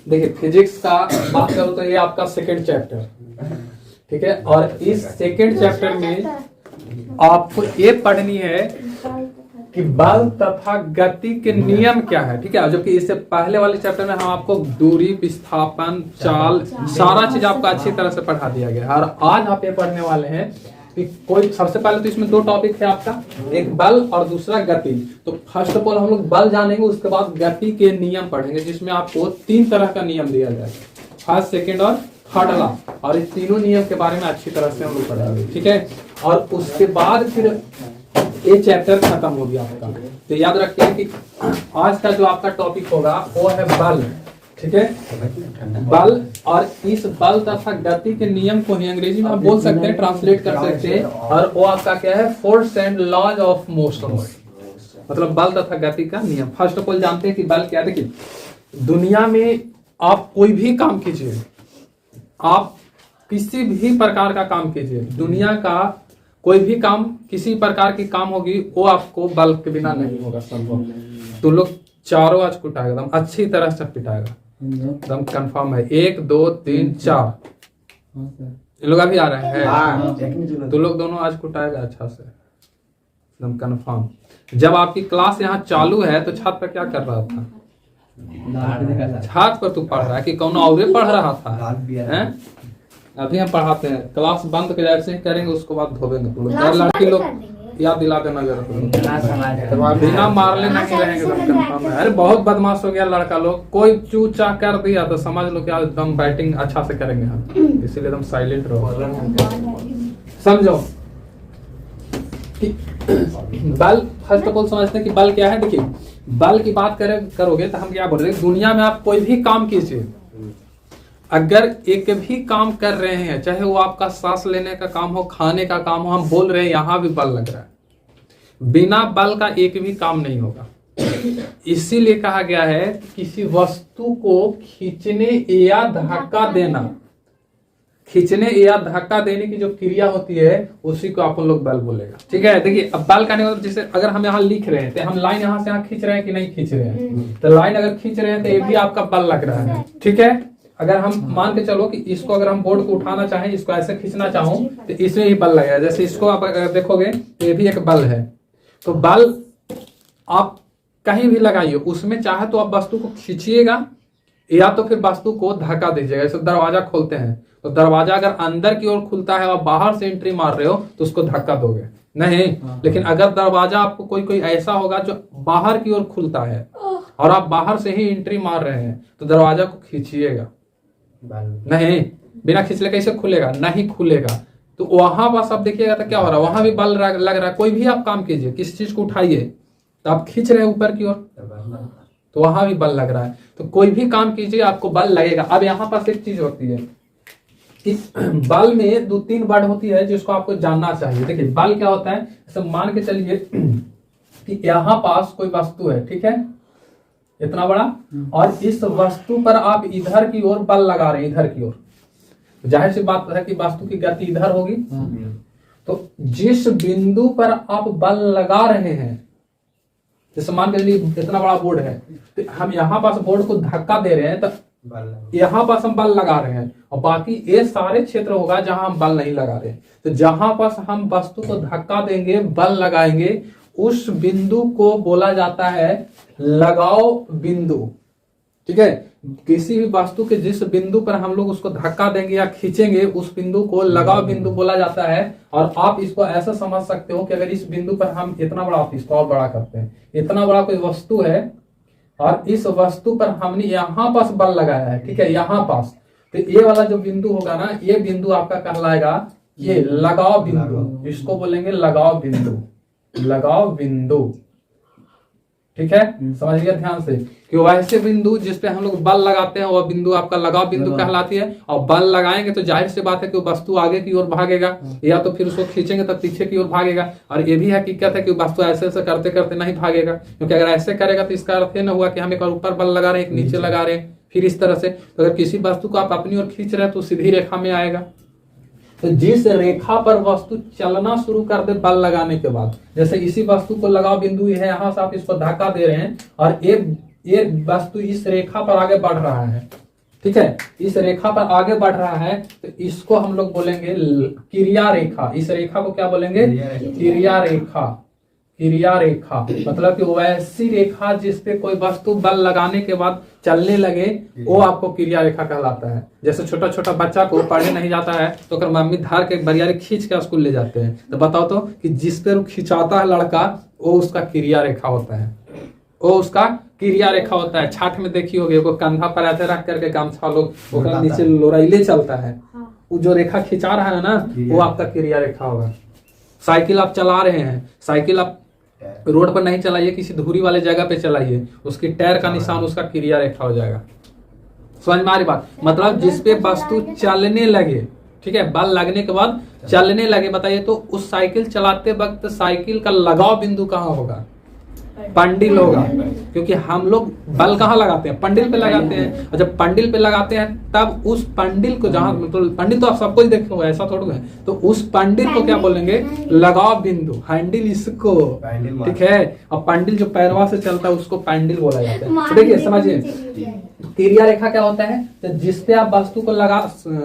देखिए फिजिक्स का बात करो तो ये आपका सेकंड चैप्टर, ठीक है। और इस सेकंड चैप्टर में आपको ये पढ़नी है कि बल तथा गति के नियम क्या है, ठीक है। जबकि इससे पहले वाले चैप्टर में हम आपको दूरी, विस्थापन, चाल, सारा चीज आपको अच्छी तरह से पढ़ा दिया गया है। और आज आप ये पढ़ने वाले हैं कि कोई सबसे पहले तो इसमें दो टॉपिक है आपका, एक बल और दूसरा गति। तो फर्स्ट ऑफ ऑल हम लोग बल जानेंगे, उसके बाद गति के नियम पढ़ेंगे, जिसमें आपको 3 तरह का नियम दिया जाएगा, फर्स्ट, सेकेंड और थर्ड लॉ। और इस तीनों नियम के बारे में अच्छी तरह से हम लोग पढ़ेंगे, ठीक है। और उसके बाद फिर ये चैप्टर खत्म हो गया आपका। तो याद रखिए कि आज का जो आपका टॉपिक होगा वो है बल, ठीक है, बल। और इस बल तथा गति के नियम को ही अंग्रेजी में आप बोल सकते हैं, ट्रांसलेट कर सकते हैं। और वो आपका क्या है, force and laws of motion, मतलब बल तथा गति का नियम। फर्स्ट ऑफ ऑल जानते हैं कि बल क्या है। देखिए दुनिया में आप कोई भी काम कीजिए, आप किसी भी प्रकार का काम कीजिए, दुनिया का कोई भी काम, किसी प्रकार की काम होगी, वो आपको बल के बिना नहीं होगा संभव। तो लोग चारों आज कुटाएगा, एकदम अच्छी तरह से पिटाएगा, एकदम कंफर्म है। 1 2 3 4 ये लोग अभी आ रहे हैं, तो लोग दोनों आज कुटाएगा अच्छा से, एकदम कंफर्म। जब आपकी क्लास यहाँ चालू है तो छत पर क्या कर रहा था, छत पर तू पढ़ रहा है कि कौन और पढ़ रहा था? अभी हम पढ़ाते हैं, क्लास बंद कर जैसे ही करेंगे उसको बाद धोबेंगे। लड़की लोग याद दिला देना जरा, बिना मारले नहीं रहेंगे तो कंफर्म है। अरे बहुत बदमाश हो गया लड़का लोग, कोई चू चा कर दिया तो समझ लो क्या एकदम बैटिंग अच्छा से करेंगे हम, इसीलिए एकदम साइलेंट रहो, समझो कि बल। फर्स्ट ऑफ ऑल समझते हैं कि बल क्या है। देखिए बल की बात करोगे तो हम क्या बोल रहे हैं, दुनिया में आप कोई भी काम कीजिए, अगर एक भी काम कर रहे हैं, चाहे वो आपका सांस लेने का काम हो, खाने का काम हो, हम बोल रहे हैं यहां भी बल लग रहा है। बिना बल का एक भी काम नहीं होगा। इसीलिए कहा गया है किसी वस्तु को खींचने या धक्का देना, खींचने या धक्का देने की जो क्रिया होती है उसी को आप लोग बल बोलेगा, ठीक है। देखिए अब बल का नहीं मतलब, जैसे अगर हम यहाँ लिख रहे हैं तो हम लाइन यहाँ से यहाँ खींच रहे हैं कि नहीं खींच रहे हैं, तो लाइन अगर खींच रहे हैं तो ये भी आपका बल लग रहा है, ठीक है। अगर हम मान के चलो कि इसको अगर हम बोर्ड को उठाना चाहें, इसको ऐसे खींचना चाहूं तो इसमें ही बल लगेगा। जैसे इसको आप अगर देखोगे तो ये भी एक बल है। तो बल आप कहीं भी लगाइए, उसमें चाहे तो आप वस्तु को खींचिएगा या तो फिर वस्तु को धक्का दीजिएगा। जैसे दरवाजा खोलते हैं तो दरवाजा अगर अंदर की ओर खुलता है और बाहर से एंट्री मार रहे हो तो उसको धक्का दोगे नहीं। लेकिन अगर दरवाजा आपको कोई ऐसा होगा जो बाहर की ओर खुलता है और आप बाहर से ही एंट्री मार रहे हैं तो दरवाजा को खींचिएगा नहीं, बिना खींचले कैसे खुलेगा, नहीं खुलेगा। तो वहां बस आप देखिएगा तो क्या हो रहा है, वहां भी बल लग रहा है। कोई भी आप काम कीजिए, किसी चीज को उठाइए तो आप खींच रहे हैं ऊपर की ओर, तो वहां भी बल लग रहा है। तो कोई भी काम कीजिए आपको बल लगेगा। अब यहाँ पास एक चीज होती है कि बल में 2-3 वर्ड होती है जिसको आपको जानना चाहिए। देखिए बल क्या होता है, जैसे मान के चलिए कि यहाँ पास कोई वस्तु है, ठीक है, इतना बड़ा, और इस वस्तु पर आप इधर की ओर बल लगा रहे हैं, इधर की ओर। जाहिर सी बात है कि वस्तु की गति इधर होगी। तो जिस बिंदु पर आप बल लगा रहे हैं, जैसे मान के चलिए इतना बड़ा बोर्ड है, तो हम यहाँ पास बोर्ड को धक्का दे रहे हैं तो यहाँ पास हम बल लगा रहे हैं, और बाकी ये सारे क्षेत्र होगा जहां हम बल नहीं लगा रहे। तो जहां पास हम वस्तु को धक्का देंगे, बल लगाएंगे, उस बिंदु को बोला जाता है लगाओ बिंदु, ठीक है। किसी भी वस्तु के जिस बिंदु पर हम लोग उसको धक्का देंगे या खींचेंगे, उस बिंदु को लगाओ बिंदु बोला जाता है। और आप इसको ऐसा समझ सकते हो कि अगर इस बिंदु पर हम इतना बड़ा, इसको और बड़ा करते हैं, इतना बड़ा कोई वस्तु है और इस वस्तु पर हमने यहाँ पास बल लगाया है, ठीक है, यहाँ पास, तो ये वाला जो बिंदु होगा ना, ये बिंदु आपका कहलाएगा ये लगाओ बिंदु। इसको बोलेंगे लगाओ बिंदु, लगाओ बिंदु, ठीक है। समझिए ध्यान से कि वैसे बिंदु जिस पे हम लोग बल लगाते हैं वह बिंदु आपका लगाव बिंदु कहलाती है। और बल लगाएंगे तो जाहिर सी बात है कि वस्तु आगे की ओर भागेगा, या तो फिर उसको खींचेंगे तो पीछे की ओर भागेगा। और ये भी हकीकत है कि वस्तु ऐसे ऐसे करते करते नहीं भागेगा, क्योंकि अगर ऐसे करेगा तो इसका अर्थ ये न हुआ कि हम एक ऊपर बल लगा रहे हैं, एक नीचे लगा रहे हैं, फिर इस तरह से। तो अगर किसी वस्तु को आप अपनी ओर खींच रहे हैं तो सीधी रेखा में आएगा। तो जिस रेखा पर वस्तु चलना शुरू कर दे बल लगाने के बाद, जैसे इसी वस्तु को लगाओ बिंदु है, यहाँ से आप इसको धक्का दे रहे हैं और ये वस्तु इस रेखा पर आगे बढ़ रहा है, ठीक है। इस रेखा पर आगे बढ़ रहा है तो इसको हम लोग बोलेंगे क्रिया रेखा। इस रेखा को क्या बोलेंगे? क्रिया रेखा। क्रिया रेखा मतलब कि वैसी रेखा जिसपे कोई वस्तु बल लगाने के बाद चलने लगे, वो आपको क्रिया रेखा कहलाता है। जैसे छोटा छोटा बच्चा को पढ़ने नहीं जाता है तो अगर मम्मी धार के बरियारे खींच के स्कूल ले जाते हैं, तो बताओ तो कि जिस पे खिंचाता है लड़का, वो उसका क्रिया रेखा होता है, वो उसका क्रिया रेखा होता है। छाठ में देखी होगी, वो कंधा पर ऐसे रख करके गमछा लोग वो नीचे लोराइले चलता है, वो जो रेखा खिंचा रहा है ना, वो आपका क्रिया रेखा होगा। साइकिल आप चला रहे हैं, साइकिल आप रोड पर नहीं चलाइए, किसी धूरी वाले जगह पे चलाइए, उसकी टायर का निशान उसका क्रिया रेखा हो जाएगा। समझ में आ रही बात? मतलब जिसपे वस्तु चलने लगे, ठीक है, बल लगने के बाद चलने लगे, बताइए तो उस साइकिल चलाते वक्त साइकिल का लगाव बिंदु कहाँ होगा? पंडिल होगा, क्योंकि हम लोग बल कहाँ लगाते हैं? पंडिल पे लगाते हैं। और जब पंडिल पे लगाते हैं तब उस पंडिल को, जहां मतलब पंडिल तो आप सबको ही देखे होगा, ऐसा थोड़ा है, तो उस पंडिल को क्या बोलेंगे? लगाव बिंदु, हैंडल इसको, ठीक है। और पंडिल जो पैरवा से चलता है उसको पैंडिल बोला जाता है। तो देखिए समझिए, क्रिया रेखा क्या होता है? तो जिसपे आप वस्तु को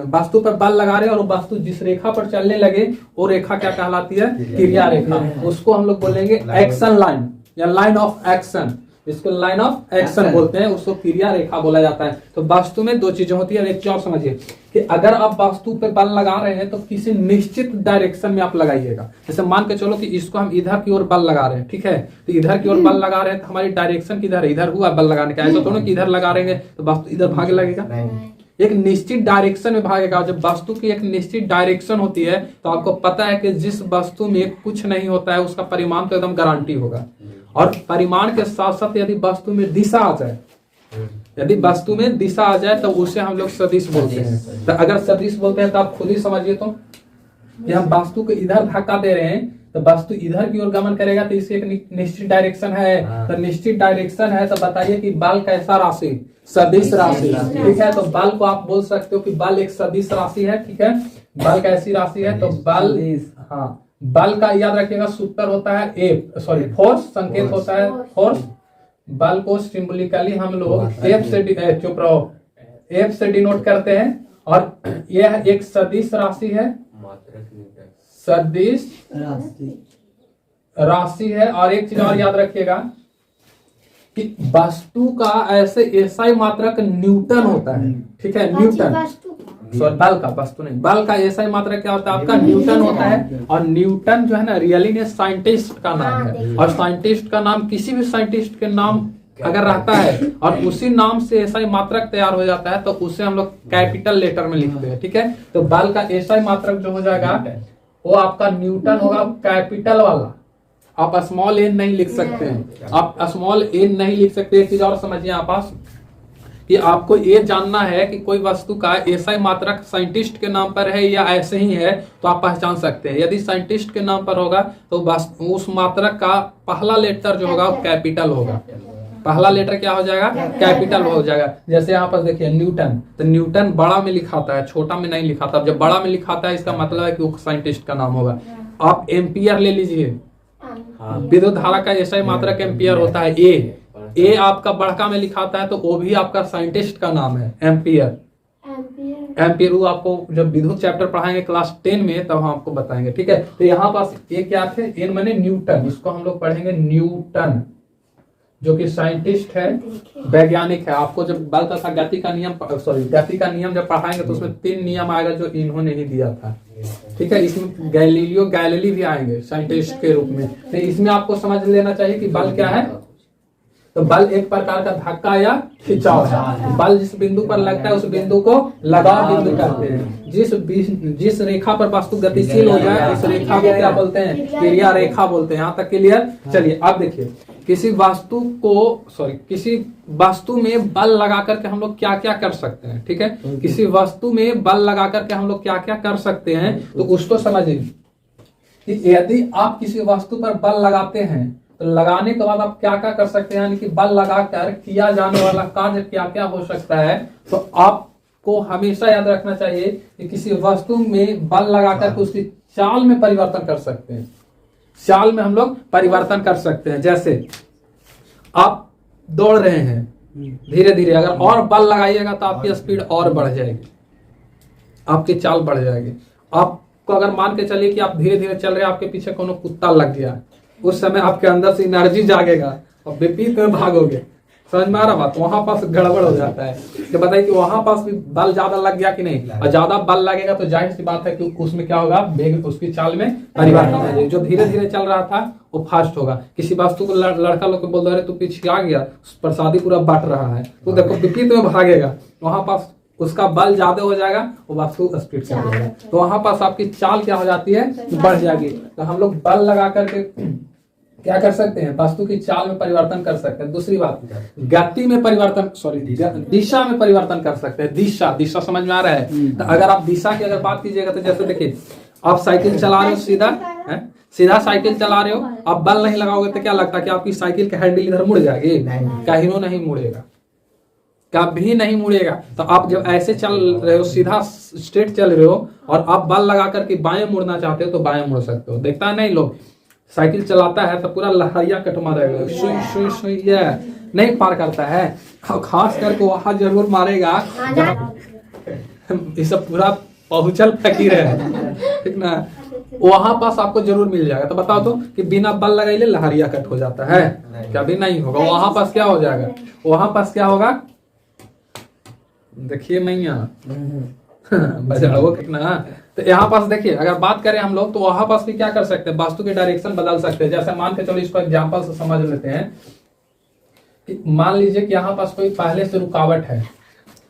वस्तु पर बल लगा रहे हैं और वो वस्तु जिस रेखा पर चलने लगे, वो रेखा क्या कहलाती है? क्रिया रेखा। उसको हम लोग बोलेंगे एक्शन लाइन या लाइन ऑफ एक्शन। इसको लाइन ऑफ एक्शन बोलते हैं, उसको क्रिया रेखा बोला जाता है। तो वस्तु में दो चीजें होती है। एक चीज और समझिए कि अगर आप वस्तु पे बल लगा रहे हैं तो किसी निश्चित डायरेक्शन में आप लगाइएगा। जैसे मान के चलो कि इसको हम इधर की ओर बल लगा रहे हैं, ठीक है, तो इधर की ओर बल लगा रहे हैं तो हमारी डायरेक्शन किधर है? इधर हुआ बल लगाने का। ऐसा थोड़ा कि इधर लगा रहेंगे तो वस्तु इधर भागे लगेगा, एक निश्चित डायरेक्शन में भागेगा। जब वस्तु की एक निश्चित डायरेक्शन होती है तो आपको पता है कि जिस वस्तु में कुछ नहीं होता है उसका परिमाण तो एकदम गारंटी होगा। और परिमाण के साथ साथ यदि वस्तु में दिशा आ जाए, यदि वस्तु में दिशा आ जाए तो उसे हम लोग सदिश बोलते हैं। तो अगर सदिश बोलते हैं तो आप खुद ही समझिए तो कि हम वस्तु को इधर धक्का दे रहे हैं तो वस्तु इधर की ओर गमन करेगा, तो इसकी एक निश्चित डायरेक्शन है। तो निश्चित डायरेक्शन है तो बताइए कि बल कैसा राशि? सदिश राशि, ठीक है। तो बल को आप बोल सकते हो कि बल एक सदिश राशि है, ठीक है। बल कैसी राशि है? तो बल, हाँ, बल का याद रखिएगा सूत्र होता है फोर्स, संकेत होता है फोर्स। बल को सिंबलिकली हम लोग एफ से डिनोट करते हैं। और यह एक सदिश राशि है, सदिश राशि है। और एक चीज और याद रखिएगा कि वस्तु का ऐसा मात्रक न्यूटन होता है, ठीक है। न्यूटन, बल का, वस्तु नहीं, बल का ऐसा ही मात्रा क्या होता है आपका? न्यूटन होता है। और न्यूटन जो है ना, रियली ने साइंटिस्ट का नाम है। और साइंटिस्ट का नाम, किसी भी साइंटिस्ट के नाम अगर रहता है और उसी नाम से ऐसा ही मात्रक तैयार हो जाता है तो उसे हम लोग कैपिटल लेटर में लिखते हैं, ठीक है। तो बल का ऐसा ही मात्रक जो हो जाएगा वो आपका न्यूटन होगा, कैपिटल वाला। आप स्मॉल एन नहीं लिख सकते हैं, आप स्मॉल एन नहीं लिख सकते। एक चीज और समझिए आप पास कि आपको ये जानना है कि कोई वस्तु का ऐसा ही मात्रक साइंटिस्ट के नाम पर है या ऐसे ही है, तो आप पहचान सकते हैं। यदि साइंटिस्ट के नाम पर होगा तो उस मात्रक का पहला लेटर जो होगा कैपिटल होगा। पहला लेटर क्या हो जाएगा? कैपिटल हो जाएगा। जैसे यहाँ पर देखिए न्यूटन, तो न्यूटन बड़ा में लिखाता है, छोटा में नहीं लिखाता। जब बड़ा में लिखाता है इसका मतलब है कि वो साइंटिस्ट का नाम होगा। आप एम्पियर ले लीजिए, विद्युत धारा का ऐसा ही मात्रक एम्पियर होता है। ए आपका बड़का में लिखाता है तो वो भी आपका साइंटिस्ट का नाम है, एम्पियर। एम्पियर वो आपको जब विद्युत चैप्टर पढ़ाएंगे क्लास 10 में तब हम आपको बताएंगे, ठीक है। तो यहाँ पास ए क्या थे? एन माने न्यूटन, इसको हम लोग पढ़ेंगे न्यूटन, जो कि साइंटिस्ट है, वैज्ञानिक है। आपको जब बल तथा गति का नियम जब पढ़ाएंगे तो उसमें 3 नियम आएगा जो इन्होंने ही दिया था, ठीक है। इसमें गैलीली भी आएंगे साइंटिस्ट के रूप में। तो इसमें आपको समझ लेना चाहिए कि बल क्या है। तो बल एक प्रकार का धक्का या खिंचाव है। बल जिस बिंदु पर लगता है उस बिंदु को लगाव बिंदु कहते हैं। जिस रेखा पर वस्तु गतिशील हो जाए उस रेखा को क्या बोलते हैं? क्रिया रेखा बोलते हैं। यहाँ तक क्लियर? चलिए अब देखिए, किसी वस्तु में बल लगा करके हम लोग क्या क्या कर सकते हैं, ठीक है। किसी वस्तु में बल लगा करके हम लोग क्या क्या कर सकते हैं, तो उसको समझिए कि यदि आप किसी वस्तु पर बल लगाते हैं तो लगाने के बाद आप क्या क्या कर सकते हैं, यानी कि बल लगाकर किया जाने वाला कार्य क्या क्या हो सकता है। तो आपको हमेशा याद रखना चाहिए कि किसी वस्तु में बल लगाकर उसकी चाल में परिवर्तन कर सकते हैं। चाल में हम लोग परिवर्तन कर सकते हैं। जैसे आप दौड़ रहे हैं, धीरे धीरे अगर और बल लगाइएगा तो आपकी स्पीड और बढ़ जाएगी, आपकी चाल बढ़ जाएगी। आपको अगर मान के चलिए कि आप धीरे धीरे चल रहे हैं, आपके पीछे कोनो कुत्ता लग गया, उस समय आपके अंदर से एनर्जी जागेगा और विपरीत में भागोगे। समझ में आ रहा बात? वहां पास गड़बड़ हो जाता है। तो बताइए कि वहां पास भी बल ज्यादा लग गया कि नहीं, और ज्यादा बल लगेगा तो जाहिर सी बात है कि उसमें क्या होगा, वेग उसकी चाल में परिवर्तन हो जाएगा। जो धीरे धीरे चल रहा था वो फास्ट होगा। किसी वस्तु को लड़का लोग बोल रहे तू पीछे आ गया, प्रसादी पूरा बांट रहा है, तो देखो विपरीत में भागेगा, वहां पास उसका बल ज्यादा हो जाएगा, वो वस्तु स्पीड से हो जाएगा, तो वहां पास आपकी चाल क्या हो जाती है, बढ़ जाएगी। तो हम लोग बल लगा करके क्या कर सकते हैं, वस्तु की चाल में परिवर्तन कर सकते हैं। दूसरी बात, गति में परिवर्तन, सॉरी दिशा में परिवर्तन कर सकते हैं। दिशा समझ में आ रहा है? तो अगर आप दिशा की अगर बात कीजिएगा तो जैसे देखिए आप साइकिल चला रहे हो, सीधा साइकिल चला रहे हो, आप बल नहीं लगाओगे तो क्या लगता है कि आपकी साइकिल का हैंडल इधर मुड़ जाएगी? कहीं नहीं मुड़ेगा, कभी नहीं मुड़ेगा। तो आप जब ऐसे चल रहे हो, सीधा स्ट्रेट चल रहे हो, और आप बल लगा करके बाएं मुड़ना चाहते हो तो बाएं मुड़ सकते हो। देखता है नहीं लोग साइकिल चलाता है तो पूरा लहरिया कट मारेगा, सुई सुई ये नहीं पार करता है, और खास करके वहां जरूर मारेगा ये सब पूरा पहुंचल फकीर है, ठीक ना, वहां पास आपको जरूर मिल जाएगा। तो बताओ तो कि बिना बल लगाए लहरिया कट हो जाता है? कभी नहीं होगा। वहां पास क्या हो जाएगा, वहां पास क्या होगा, देखिए मैया बजाओ कितना। तो यहाँ पास देखिए अगर बात करें हम लोग तो वहां पास भी क्या कर सकते हैं, वास्तु के डायरेक्शन बदल सकते हैं। जैसे मान के चलो इसको एग्जांपल से समझ लेते हैं कि मान लीजिए कि यहाँ पास कोई पहले से रुकावट है,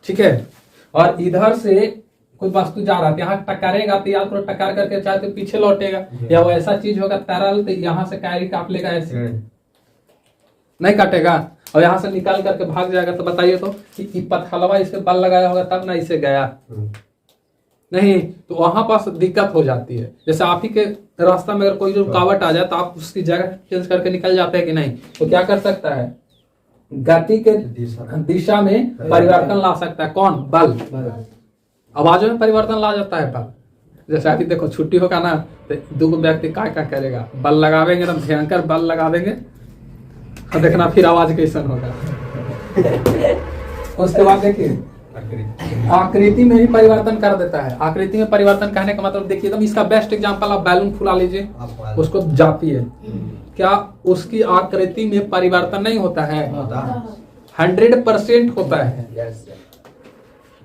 ठीक है, और इधर से कोई वस्तु जा रहा है, यहाँ टकरेगा तो या तो टकर करके चाहे तो पीछे लौटेगा, या वो ऐसा चीज होगा तरल तो यहाँ से कैरी काट लेगा, ऐसे नहीं काटेगा, और यहाँ से निकाल करके भाग जाएगा। तो बताइए तो कि पत्थलवा इसके बल लगाया होगा तब ना इसे गया, नहीं, तो वहां पास दिक्कत हो जाती है। जैसे आप ही के रास्ता में अगर कोई रुकावट आ जाए तो आप उसकी जगह चेंज करके निकल जाते हैं कि नहीं, तो क्या कर सकता है, गति के दिशा में परिवर्तन ला सकता है। कौन? बल। आवाजों में परिवर्तन ला जाता है बल। जैसे अभी देखो छुट्टी होगा ना तो दो व्यक्ति क्या करेगा, बल लगावेंगे, एकदम भयंकर बल लगा देंगे, और देखना फिर आवाज कैसन होगा। उसके बाद देखिए आकृति में भी परिवर्तन कर देता है। आकृति में परिवर्तन कहने का मतलब देखिए एकदम इसका बेस्ट एग्जांपल, आप बैलून फुला लीजिए, उसको जाती है, क्या उसकी आकृति में परिवर्तन नहीं होता है? 100% होता है।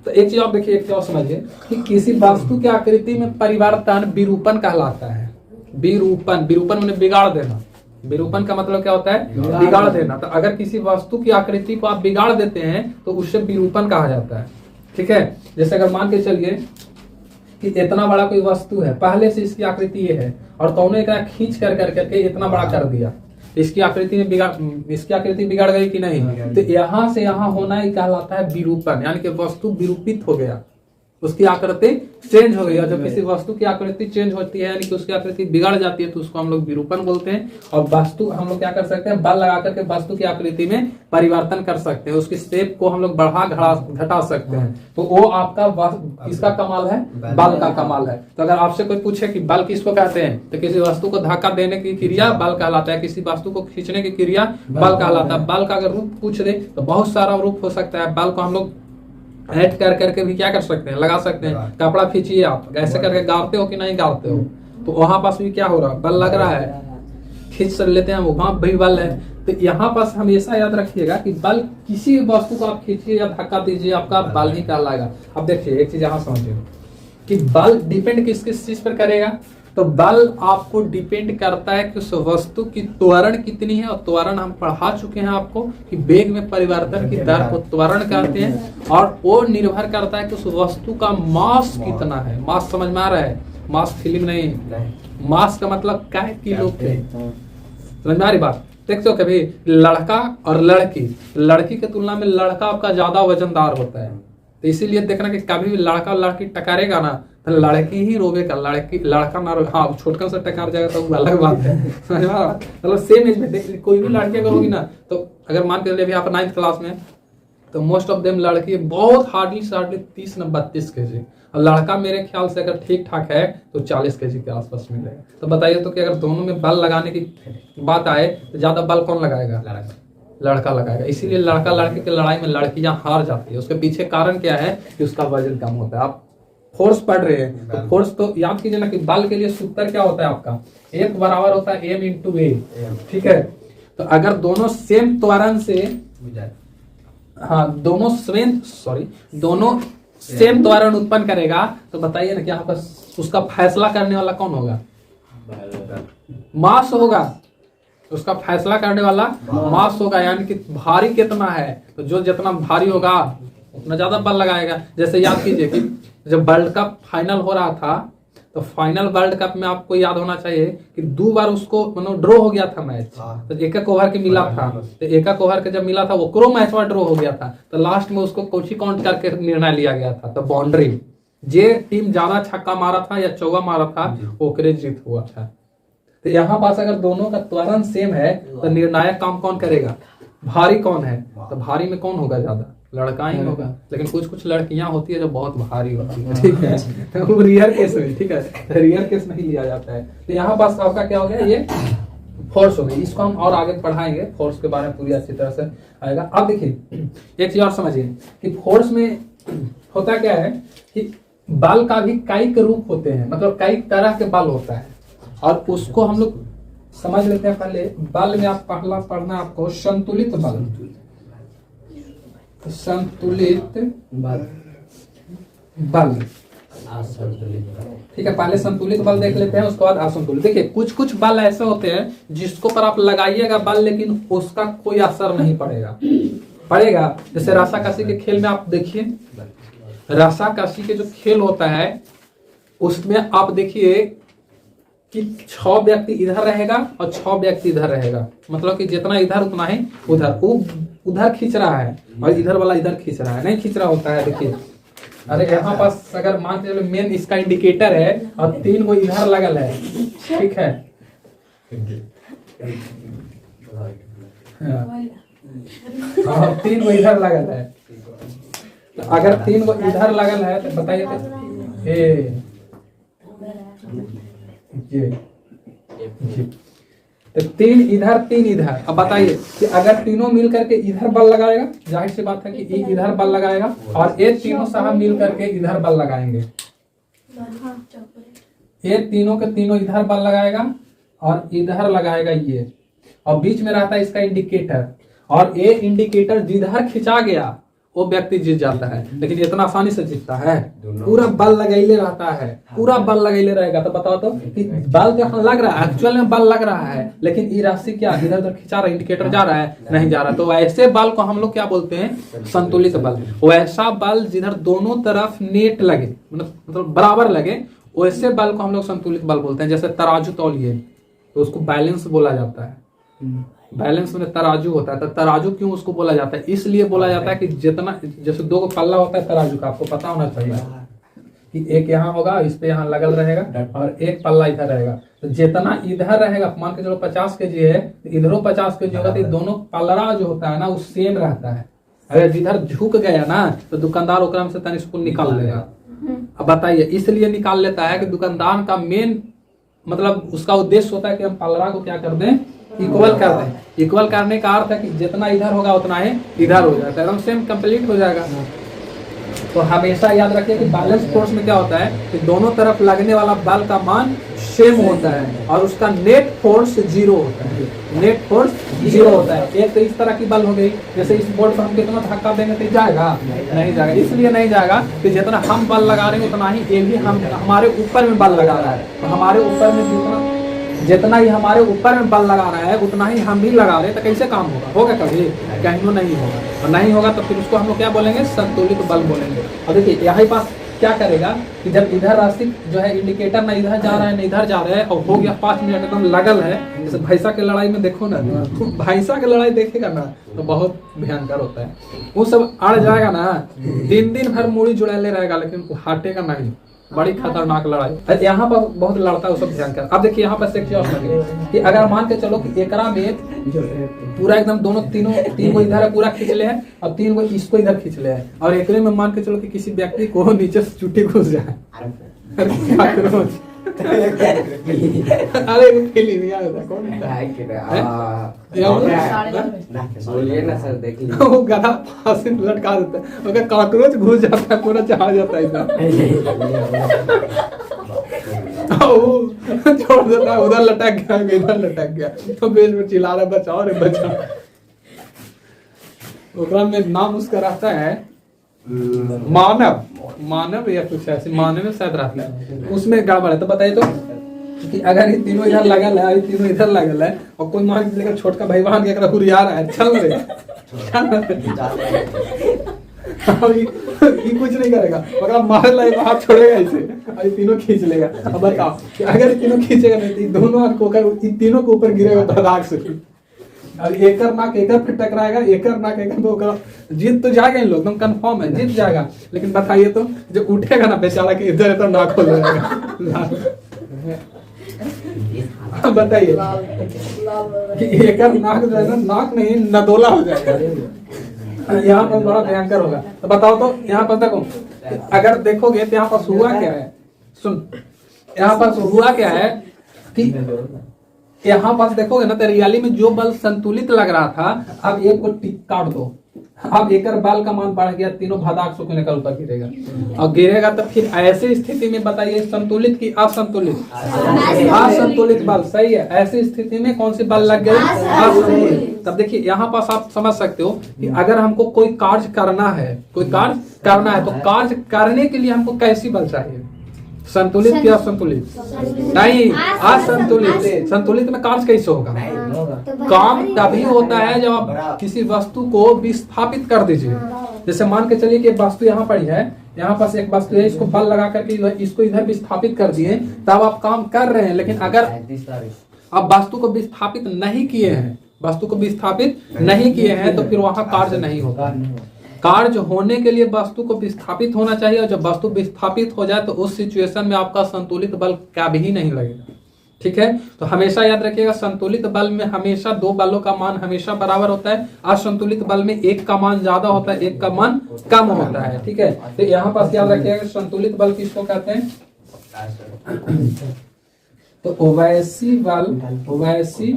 तो एक चीज आप देखिए, एक चीज समझिए कि किसी वस्तु की आकृति में परिवर्तन विरूपण कहलाता है। विरूपण मैंने बिगाड़ देना। विरूपण का मतलब क्या होता है? बिगाड़ देना। तो अगर किसी वस्तु की आकृति को आप बिगाड़ देते हैं तो उससे विरूपण कहा जाता है, ठीक है। जैसे अगर मान के चलिए कि इतना बड़ा कोई वस्तु है, पहले से इसकी आकृति ये है, और तुमने एक खींच कर करके इतना बड़ा कर दिया, इसकी आकृति बिगड़ गई कि नहीं? तो यहाँ से यहाँ होना ही कहलाता है विरूपण, यानी कि वस्तु विरूपित हो गया, उसकी आकृति चेंज हो गई। और जब किसी वस्तु की आकृति चेंज होती है यानी कि उसकी आकृति बिगड़ जाती है तो उसको हम लोग विरूपण बोलते हैं। और वस्तु हम लोग क्या कर सकते हैं, बल लगा करके वस्तु की आकृति में परिवर्तन कर सकते हैं, उसकी शेप को हम लोग बढ़ा घटा सकते हैं। तो वो आपका किसका कमाल है? बल का कमाल है। तो अगर आपसे कोई पूछे कि बल किसको कहते हैं, तो किसी वस्तु को धक्का देने की क्रिया बल कहलाता है, किसी वस्तु को खींचने की क्रिया बल कहलाता है। बल का अगर रूप पूछ दे तो बहुत सारा रूप हो सकता है। बल को हम लोग ऐड कर करके भी क्या कर सकते हैं, लगा सकते हैं। कपड़ा खींचिए, आप ऐसे करके गाड़ते हो कि नहीं गाड़ते हो, तो वहां पास भी क्या हो रहा है, बल लग रहा है, खींच कर लेते हैं, वहां भी बल है। तो यहाँ पास हमेशा याद रखिएगा कि बल, किसी वस्तु को आप खींचिए या धक्का दीजिए, आपका बल ही कहलाएगा। अब देखिए एक चीज यहाँ समझिए कि बल डिपेंड किस किस चीज पर करेगा। तो बल आपको डिपेंड करता है कि उस वस्तु की त्वरण कितनी है, और त्वरण हम पढ़ा चुके हैं आपको कि वेग में परिवर्तन की दर को त्वरण कहते हैं, और वो निर्भर करता है कि उस वस्तु का मास कितना है। मास समझ में आ रहा है? मास फिल्म नहीं, मास का मतलब क्या है, किलो के। समझ में आ रही बात? देखते हो कभी लड़का और लड़की की तुलना में लड़का आपका ज्यादा वजनदार होता है, तो इसीलिए देखना कि कभी भी लड़का और लड़की टकरेगा ना तो लड़की ही रोवेगा, लड़का ना रोवे। हाँ, छोटकन से टकार जाएगा तो वो अलग बात है, समझ में आ रहा है? मतलब सेम एज में कोई भी लड़की अगर होगी ना, तो अगर मान के चलिए अभी आप 9th क्लास में, तो मोस्ट ऑफ देम लड़की बहुत हार्डली 30 न 32 kg, और लड़का मेरे ख्याल से अगर ठीक ठाक है तो 40 kg के आसपास मिलेगा। तो बताइए तो कि अगर दोनों में बल लगाने की बात आए तो ज्यादा बल कौन लगाएगा? लड़का लगाएगा। इसीलिए लड़का लड़के की लड़ाई में लड़कियां हार जाती है। उसके पीछे कारण क्या है कि उसका वजन कम होता है। आप फोर्स पढ़ रहे हैं तो फोर्स तो याद कीजिए ना कि बल के लिए सूत्र क्या होता है आपका, एक बराबर होता है m इंटू ए, ठीक है। तो अगर दोनों सेम त्वरण से, हाँ दोनों सेम त्वरण उत्पन्न करेगा तो बताइए ना कि यहाँ पर उसका फैसला करने वाला कौन होगा, मास होगा। उसका फैसला करने वाला मास होगा, यानी कि भारी कितना है, तो जो जितना भारी होगा उतना ज्यादा बल लगाएगा। जैसे याद कीजिए कि जब वर्ल्ड कप फाइनल हो रहा था तो फाइनल वर्ल्ड कप में आपको याद होना चाहिए कि 2 बार उसको मतलब ड्रॉ हो गया था मैच, तो एक ओवर के मिला था, तो एक ओवर के जब मिला था वो क्रो मैच में ड्रॉ हो गया था, तो लास्ट में उसको कोची काउंट करके निर्णय लिया गया था। तो बाउंड्री जे टीम ज्यादा छक्का मारा था या चौका मारा था ओकरे जीत हुआ था। तो यहाँ पास अगर दोनों का त्वरण सेम है तो निर्णायक काम कौन करेगा, भारी कौन है, तो भारी में कौन होगा ज्यादा, लड़का ही होगा। लेकिन कुछ कुछ लड़कियां होती है जो बहुत भारी होती है, ठीक है, तो वो रियर केस में, ठीक है, तो रियर केस नहीं लिया जाता है। तो यहाँ पास आपका क्या हो गया, ये फोर्स हो गई। इसको हम और आगे पढ़ाएंगे, फोर्स के बारे में पूरी अच्छी तरह से आएगा। अब देखिए एक चीज और समझिए कि फोर्स में होता क्या है कि बल का भी कई रूप होते हैं, मतलब कई तरह के बल होता है, और उसको हम लोग समझ लेते हैं। पहले बल में आप पहला पढ़ना आपको संतुलित बल, संतुलित बल, ठीक है। पहले संतुलित बल देख लेते हैं, उसके बाद असंतुलित। देखिए कुछ कुछ बल ऐसे होते हैं जिसको पर आप लगाइएगा बल लेकिन उसका कोई असर नहीं पड़ेगा। जैसे रस्साकशी के खेल में आप देखिए, रस्साकशी के जो खेल होता है उसमें आप देखिए कि 6 व्यक्ति इधर रहेगा और 6 व्यक्ति इधर रहेगा, मतलब कि जितना इधर उतना ही उधर। वो उधर खींच रहा है और इधर वाला इधर खींच रहा है, नहीं खींच रहा होता है। देखिए अरे यहाँ पास अगर मान के चलो मेन इसका इंडिकेटर है और 3 को इधर लगल है, ठीक है, हाँ 3 को इधर लगल है। तो अगर 3 को इधर लगल है तो बताइए तो 3 इधर 3 इधर। अब बताइए कि अगर तीनों मिल करके इधर बल लगाएगा, जाहिर सी बात है कि इधर बल लगाएगा, और ये तीनों साहब मिल करके इधर बल लगाएंगे, ये तीनों के तीनों इधर बल लगाएगा और इधर लगाएगा ये, और बीच में रहता है इसका इंडिकेटर, और ये इंडिकेटर जिधर खिंचा गया वो व्यक्ति जीत जाता है। लेकिन इतना आसानी से जीतता है, पूरा बल लगाइले रहता है, पूरा बल लगाइले रहेगा। तो बताओ तो कि बल तो लग रहा है, एक्चुअल में बल लग रहा है, लेकिन ये राशि क्या इधर उधर खिंचा रहा है, इंडिकेटर जा रहा है, नहीं जा रहा। तो ऐसे बल को हम लोग क्या बोलते हैं, संतुलित बल। वैसा बल जिधर दोनों तरफ नेट लगे, मतलब बराबर लगे, वैसे बल को हम लोग संतुलित बल बोलते हैं। जैसे तराजू तौलिए तो उसको बैलेंस बोला जाता है, बैलेंस में तराजू होता है। तो तराजू क्यों उसको बोला जाता है, इसलिए बोला जाता है कि जितना, जैसे 2 पल्ला होता है तराजू का, आपको पता होना चाहिए कि एक यहाँ होगा, इस पे यहाँ लगल रहेगा, और एक पल्ला इधर रहेगा। तो जितना इधर रहेगा, मान के चलो 50 kg है तो इधरों 50 kg होगा, तो दोनों पल्ला जो होता है ना वो सेम रहता है। अगर जिधर झुक गया ना तो दुकानदार ओकरा में से तनिक को निकाल लेगा। अब बताइए इसलिए निकाल लेता है कि दुकानदार का मेन मतलब उसका उद्देश्य होता है कि हम पल्ला को क्या कर दें, इक्वल कर दें। इक्वल करने का अर्थ है कि जितना इधर होगा उतना ही इधर हो जाता है, एकदम सेम कंप्लीट हो जाएगा। तो हमेशा याद रखिए कि बैलेंस फोर्स में क्या होता है कि दोनों तरफ लगने वाला बल का मान सेम होता है और उसका नेट फोर्स 0 होता है, नेट फोर्स 0 होता है। एक तो इस तरह की बल हो गई, जैसे इस बोर्ड पर हम कितना धक्का देंगे तो जाएगा, नहीं जाएगा। इसलिए नहीं जाएगा कि जितना हम बल लगा रहे हैं उतना ही ये भी हमारे ऊपर में बल लगा रहा है। तो हमारे ऊपर में जितना ही हमारे ऊपर में बल लगा रहा है उतना ही हम भी लगा रहे हैं, तो कैसे काम होगा कभी, कहीं नहीं होगा। और नहीं होगा तो फिर उसको हम लोग क्या बोलेंगे, संतुलित बल बोलेंगे। और देखिए यहाँ पास क्या करेगा कि जब इधर राशि जो है इंडिकेटर ना इधर जा रहा है ना इधर जा रहा है, और हो गया 5 मिनट एकदम लगल है, जैसे भैंसा की लड़ाई में देखो ना, भैंसा की लड़ाई देखेगा ना तो बहुत भयंकर होता है। वो सब अड़ जाएगा ना, दिन भर मूड़ी जुड़ाले रहेगा लेकिन हटेगा नहीं, बड़ी खतरनाक लड़ाई। यहाँ पर बहुत लड़ता है, वो सब ध्यान कर। अब देखिए यहाँ पर कि अगर मान के चलो कि एकरा में पूरा एकदम दोनों तीन को इधर पूरा खींच ले है और 3 को इसको इधर खींच ले है, और एकरे में मान के चलो कि किसी व्यक्ति को नीचे से चुट्टी घुस जाए, अरे फिल्म याद है कौन बोलिए ना सर, देख लीजिए। वो गधा फांसी लटका देता है, अगर कॉकरोच घुस जाता है पूरा चढ़ा जाता है इधर। वो छोड़ देता है, उधर लटक गया इधर लटक गया, तो बीच में चिल्ला रहा बचाओ रे बचाओ। ओकरा में नाम उसका रहता है मानव या कुछ ऐसे, मानव में शायद रहता है, उसमें गड़बड़ है। तो बताइए तो कि अगर ये तीनों इधर लगल है, ये तीनों इधर लगल है, और कोई मान के लेकर छोटका भाई बहन के हुरिया रहा है, चल रे ये कुछ नहीं करेगा, अगर मार ले हाथ छोड़ेगा इसे, और ये तीनों खींच लेगा। अब बताओ कि अगर ये तीनों खींचेगा नहीं तो ये दोनों हाथ को तीनों के ऊपर गिरेगा धड़ाक से। अब एकर नाक एकर पे टकराएगा, एकर नाक एकर पे होगा, जीत तो जाएगा इन लोग, एकदम कंफर्म है जीत जाएगा। लेकिन बताइए तो जो उठेगा ना बेचारा के इधर तो नाक हो जाएगा। बताइए कि एकर नाक जो है ना, नाक नहीं नदोला हो जाएगा, यहाँ पर बड़ा भयंकर होगा। तो बताओ तो यहाँ पर देखो, अगर देखोगे तो यहाँ पर हुआ क्या है, सुन यहाँ पर हुआ क्या है कि यहाँ पास देखोगे ना तो रियली में जो बल संतुलित लग रहा था, अब एक को टिक काट दो, अब एकर बल का मान बढ़ गया, तीनों भदाक से निकल ऊपर गिरेगा, और गिरेगा तो फिर ऐसी स्थिति में बताइए संतुलित की असंतुलित? असंतुलित बल, सही है। ऐसी स्थिति में कौन सी बल लग गई? असंतुलित। तब देखिए यहाँ पास आप समझ सकते हो कि अगर हमको कोई कार्य करना है, कोई कार्य करना है, तो कार्य करने के लिए हमको कैसी बल चाहिए? संतुलित या असंतुलित? नहीं, असंतुलित। संतुलित में कार्य कैसे होगा? काम तभी होता है जब आप किसी वस्तु को विस्थापित कर दीजिए। जैसे मान के चलिए कि वस्तु यहाँ पड़ी है, यहाँ पास एक वस्तु है, इसको बल लगा करके इसको इधर विस्थापित कर दिए, तब आप काम कर रहे हैं। लेकिन अगर आप वस्तु को विस्थापित नहीं किए हैं, वस्तु को विस्थापित नहीं किए हैं, तो फिर वहां कार्य नहीं होगा। कार्य होने के लिए वस्तु को विस्थापित होना चाहिए, और जब वस्तु विस्थापित हो जाए तो उस सिचुएशन में आपका संतुलित बल कभी नहीं लगेगा। ठीक है, तो हमेशा याद रखिएगा संतुलित बल में हमेशा दो बलों का मान हमेशा बराबर होता है। असंतुलित बल में एक का मान ज्यादा होता है, एक का मान कम होता है। ठीक है, तो यहाँ पास याद रखिएगा संतुलित बल किसको कहते हैं? तो ओवैसी बल, ओवैसी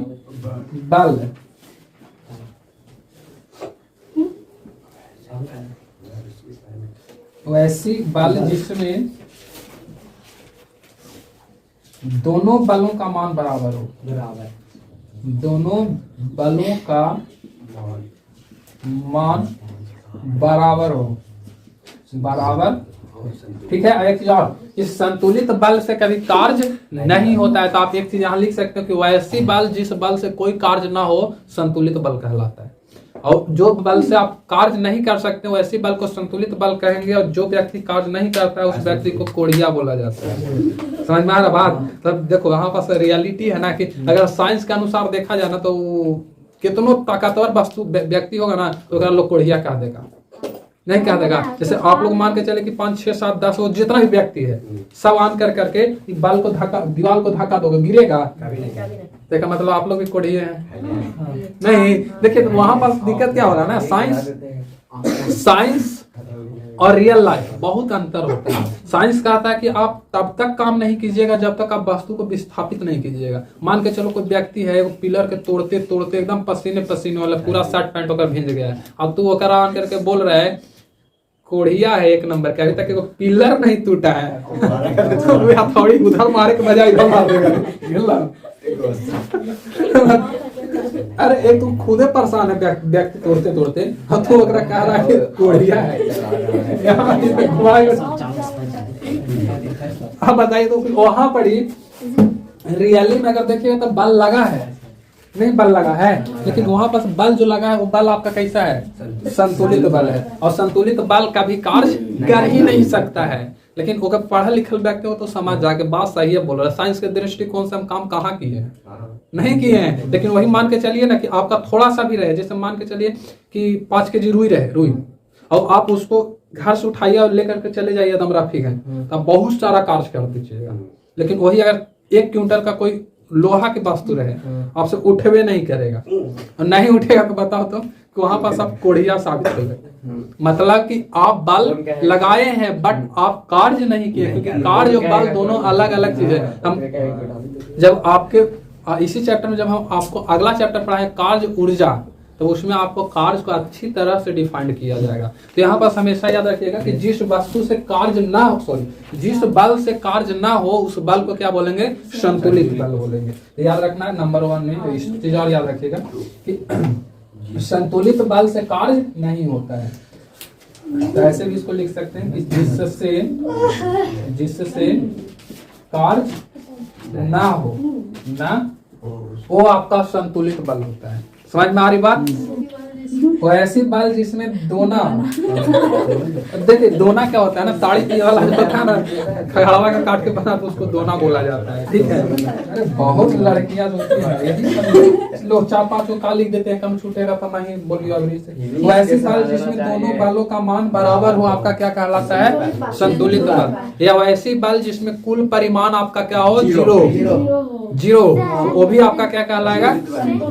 बल वैसी बल जिसमें दोनों बलों का मान बराबर हो, दोनों बलों का मान बराबर हो, बराबर। ठीक है, एक चीज और, इस संतुलित बल से कभी कार्य नहीं होता है। तो आप एक चीज यहाँ लिख सकते हो कि वैसी बल जिस बल से कोई कार्य ना हो, संतुलित बल कहलाता है। और जो बल से आप कार्य नहीं कर सकते वैसी बल को संतुलित बल कहेंगे, और जो व्यक्ति कार्य नहीं करता है उस व्यक्ति को कोढ़िया बोला जाता है। समझ में आ रहा बात? तब देखो यहाँ पास रियलिटी है ना कि अगर साइंस के अनुसार देखा जाए ना, तो कितनो ताकतवर वस्तु व्यक्ति होगा ना, तो अगर लोग कोढ़िया कह देगा, नहीं कह देगा। जैसे आप लोग मान के चले कि 5, 6, 7, 10 वो जितना भी व्यक्ति है, सब आन कर करके बल को धक्का, दीवार को धक्का दोगे, गिरेगा? देखा मतलब आप लोग भी कोढ़िए हैं। नहीं, देखिए तो वहां पर दिक्कत क्या हो रहा है ना, साइंस और रियल लाइफ बहुत अंतर होता है। साइंस कहता है कि आप तब तक काम नहीं कीजिएगा जब तक आप वस्तु को विस्थापित नहीं कीजिएगा। मान के चलो कोई व्यक्ति है, वो पिलर के तोड़ते तोड़ते एकदम पसीने पसीने वाला पूरा शर्ट पैंट होकर भिंज गया है, अब तू वो आन करके बोल रहा है कोढ़िया है एक नंबर के, अभी तक वो पिलर नहीं टूटा है, तो हथौड़ी उधर मारे के बजाय इधर मार देगा। अरे एक तुम खुदे परेशान है व्यक्ति तोड़ते तोड़ते, तो कह रहा है कोढ़िया है। अब बताइए तो वहां पड़ी रियली में अगर देखिएगा तो बल लगा है, नहीं बल लगा है, लेकिन वहां पर बल जो लगा है वो बल आपका कैसा है? संतुलित बल है। और संतुलित बल कभी कार्य कर ही नहीं सकता है। लेकिन अगर पढ़ा लिखल व्यक्ति हो तो समझ जाके बात सही है बोल रहा है। साइंस के दृष्टिकोण से हम काम कहाँ किए हैं? नहीं किए हैं। लेकिन वही मान के चलिए ना कि आपका थोड़ा सा भी रहे, जैसे मान के चलिए कि 5 kg रुई रहे, रुई, और आप उसको घर से उठाइए और लेकर के चले जाइए एकदम रफी है, तब बहुत सारा कार्य कर दीजिएगा। लेकिन वही अगर 1 क्विंटल का कोई लोहा की वस्तु रहे, आपसे उठवे नहीं करेगा, और नहीं उठेगा तो बताओ तो वहां पास आप कोढ़िया साबित हो गए। मतलब कि आप बल्ब लगाए हैं बट आप कार्य नहीं किए, क्योंकि कार्य और बल्ब दोनों अलग अलग चीजें। हम जब आपके इसी चैप्टर में जब हम आपको अगला चैप्टर पढ़ाएं कार्य ऊर्जा, तो उसमें आपको कार्य को अच्छी तरह से डिफाइंड किया जाएगा। तो यहाँ पर हमेशा याद रखिएगा कि जिस वस्तु से कार्य ना हो, सॉरी जिस बल से कार्य ना हो, उस बल को क्या बोलेंगे? संतुलित बल बोलेंगे। तो याद रखना है नंबर 1 में तो इस चीज और याद रखिएगा कि संतुलित बल से कार्य नहीं होता है। तो ऐसे भी इसको लिख सकते हैं कि जिससे कार्य ना हो वो आपका संतुलित बल होता है। समझ में आ रही बात? वो ऐसी बल जिसमें दोना, देखिए दोना क्या होता है ना, ताड़ी पीने वाला जो होता है ना, खगड़वा का काट के बना तो उसको दोना बोला जाता है। ठीक है, अरे बहुत लड़कियां जो होती है यही लोग 4-5 को का लिख देते हैं, कम छूटेगा तो नहीं बोलियो अभी से। वो ऐसी बल जिसमें दोनों बलों का मान बराबर हो, आपका क्या कहलाता है? संतुलित बल। या वैसी बल जिसमें कुल परिमाण आपका क्या हो? जीरो, वो भी आपका क्या कहलाएगा?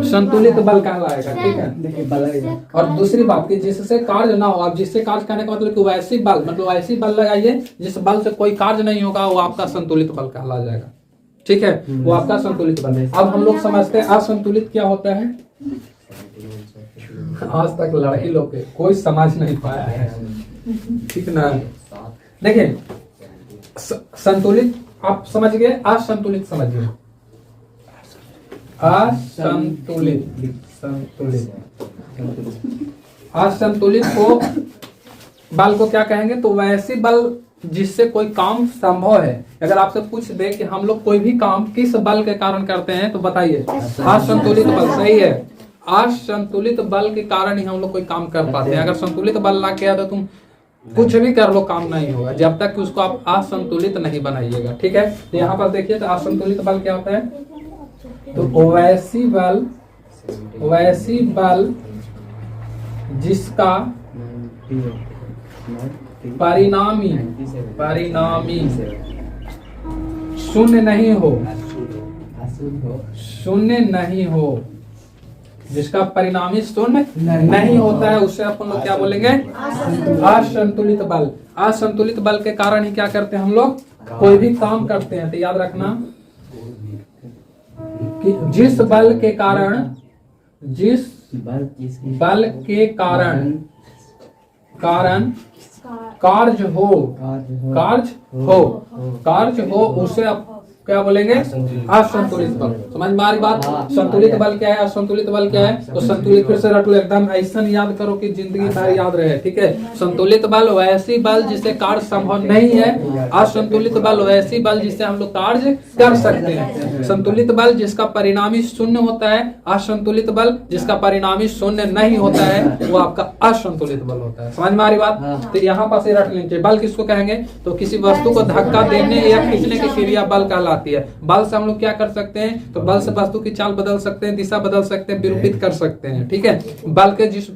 संतुलित बल कहलाएगा। ठीक है। और दूसरी बात कि जिससे कार्य ना हो, आप जिससे कार्य करने का मतलब कि वैसी बल, मतलब ऐसी बल लगाइए जिस बल से कोई कार्य नहीं होगा, वो आपका संतुलित बल कहला जाएगा। ठीक है, वो आपका संतुलित बल है। अब हम लोग समझते हैं असंतुलित क्या होता है। आज तक लड़की लोग के कोई समझ नहीं पाया है। ठीक ना? देखिए संतुलित आप समझ गए, असंतुलित समझिए। असंतुलित को बल को क्या कहेंगे? तो वैसी बल जिससे कोई काम संभव है। अगर आपसे पूछ दे कि हम लोग कोई भी काम किस बल के कारण करते हैं, तो बताइए असंतुलित बल। सही है, असंतुलित बल के कारण ही हम लोग कोई काम कर पाते हैं। अगर संतुलित बल ला के तो तुम कुछ भी कर लो, काम नहीं होगा जब तक कि उसको आप असंतुलित नहीं बनाइएगा। ठीक है, तो यहाँ पर देखिए तो असंतुलित बल क्या होता है? तो वैसी बल जिसका परिणामी शून्य नहीं हो, जिसका परिणामी शून्य नहीं होता है, उससे अपन लोग क्या बोलेंगे? असंतुलित बल। असंतुलित बल के कारण ही क्या करते हैं हम लोग? कोई भी काम करते हैं। तो याद रखना कि जिस बल के कारण कार्य हो उसे आप क्या बोलेंगे? असंतुलित बल। समझ में आ रही बात? संतुलित बल क्या है, असंतुलित बल क्या है? तो संतुलित फिर से रट लो, एकदम ऐसा याद करो कि जिंदगी भर याद रहे। ठीक है, संतुलित बल वैसी बल जिससे कार्य संभव नहीं है। असंतुलित बल वैसी बल जिससे हम लोग कार्य कर सकते हैं। संतुलित बल जिसका परिणामी शून्य होता है, असंतुलित बल जिसका परिणामी शून्य नहीं होता है, वो आपका असंतुलित बल होता है। समझ में आ रही बात? तो यहाँ पर से रट लीजिए, बल किसको कहेंगे? तो किसी वस्तु को धक्का देने या खींचने की क्रिया बल कहलाती है। बल से हम लोग क्या कर सकते हैं? तो बल से वस्तु की चाल बदल सकते हैं, दिशा बदल सकते हैं, विरूपित कर सकते हैं। ठीक है, बल के जिस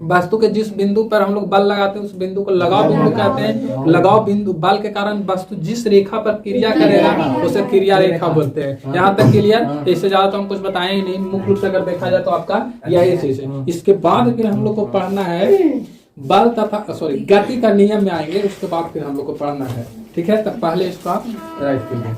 वस्तु के जिस बिंदु पर हम लोग बल लगाते हैं उस बिंदु को लगाव बिंदु कहते हैं। लगाव बिंदु बल के कारण वस्तु जिस रेखा पर क्रिया करेगा उसे क्रिया रेखा बोलते हैं। यहाँ तक क्लियर? इससे ज्यादा तो हम कुछ बताएं ही नहीं। मुख्य रूप से अगर देखा जाए तो आपका यही चीज है। इसके बाद फिर हम लोग को पढ़ना है बल तथा गति का नियम में आएंगे, उसके बाद फिर हम लोग को पढ़ना है। ठीक है, तब पहले इसका राइट कीजिए।